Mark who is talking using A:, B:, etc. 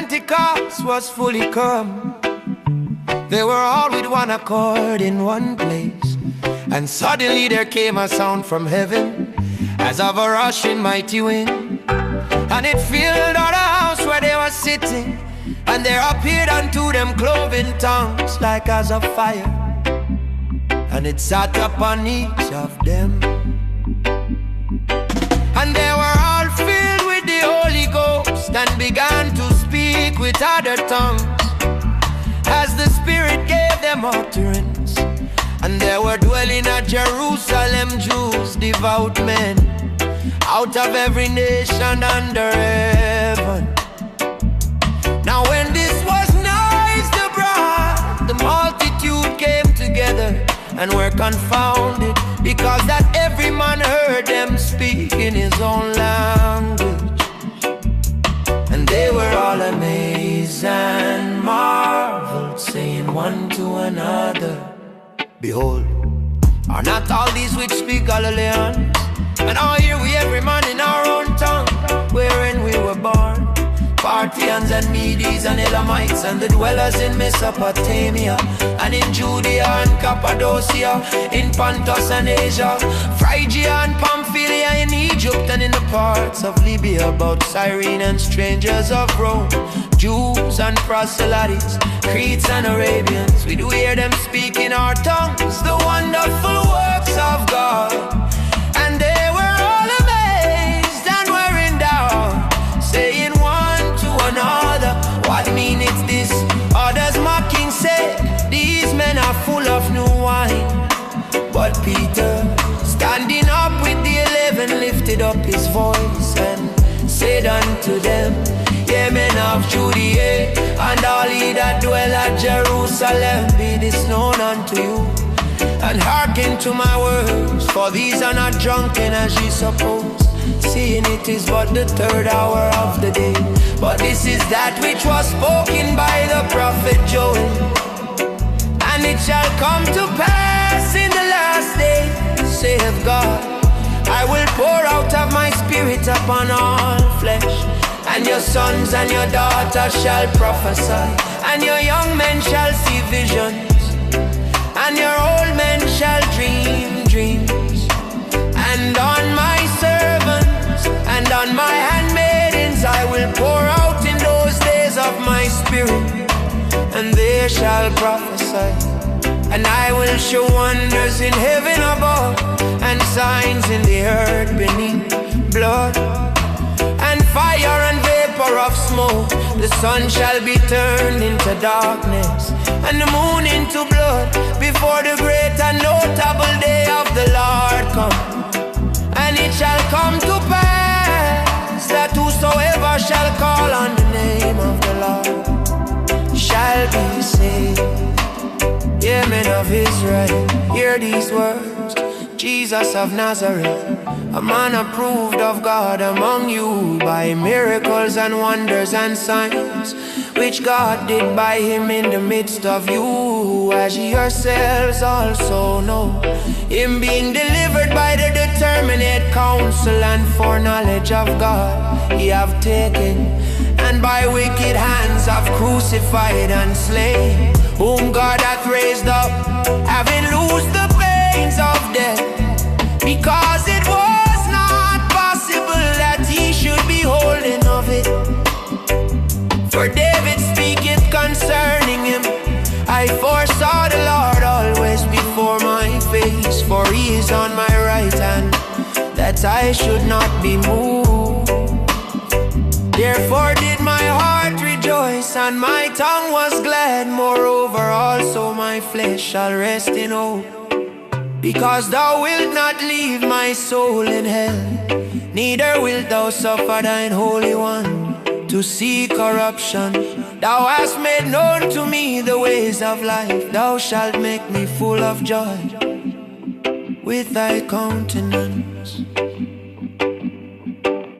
A: Pentecost was fully come, they were all with one accord in one place. And suddenly there came a sound from heaven, as of a rushing mighty wind. And it filled all the house where they were sitting, and there appeared unto them cloven tongues like as of fire, and it sat upon each of them. And they were all filled with the Holy Ghost, and began to speak with other tongues, as the Spirit gave them utterance. And there were dwelling at Jerusalem Jews, devout men, out of every nation under heaven. Now when this was noised abroad, the multitude came together and were confounded, because that every man heard them speak in his own language. And they were all amazed and marveled, saying one to another, Behold, are not all these which speak Galileans? And all hear we every man in our own tongue, wherein we were born, Parthians and Medes and Elamites, and the dwellers in Mesopotamia, and in Judea and Cappadocia, in Pontus and Asia, Phrygia and Pamphylia, in Egypt and in the parts of Libya about Cyrene, and strangers of Rome, Jews and proselytes, Cretes and Arabians. We do hear them speak in our tongues the wonderful works of God. And they were all amazed and were in doubt, saying one to another, What meaneth this? Others mocking said, These men are full of new wine. But Peter, standing up with the 11, lifted up his voice and said unto them, Ye men of Judea, and all ye that dwell at Jerusalem, be this known unto you, and hearken to my words, for these are not drunken as ye suppose, seeing it is but the 3rd hour of the day. But this is that which was spoken by the prophet Joel. And it shall come to pass in the last day, saith God, I will pour out of my spirit upon all flesh, and your sons and your daughters shall prophesy, and your young men shall see visions, and your old men shall dream dreams. And on my servants and on my handmaidens I will pour out in those days of my spirit, and they shall prophesy. And I will show wonders in heaven above, and signs in the earth beneath, blood and fire and vapor of smoke. The sun shall be turned into darkness, and the moon into blood, before the great and notable day of the Lord come. And it shall come to pass that whosoever shall call on the name of the Lord shall be saved. Ye men of Israel, hear these words, Jesus of Nazareth, a man approved of God among you by miracles and wonders and signs, which God did by him in the midst of you, as ye yourselves also know. Him being delivered by the determinate counsel and foreknowledge of God, ye have taken, and by wicked hands have crucified and slain, whom God hath raised up, having loosed the pains of death, because it was not possible that he should be holding of it. For David speaketh concerning him, I foresaw the Lord always before my face, for he is on my right hand, that I should not be moved. Therefore did my heart rejoice, and my tongue was glad. Moreover also my flesh shall rest in hope, because thou wilt not leave my soul in hell, neither wilt thou suffer thine Holy One to see corruption. Thou hast made known to me the ways of life. Thou shalt make me full of joy with thy countenance.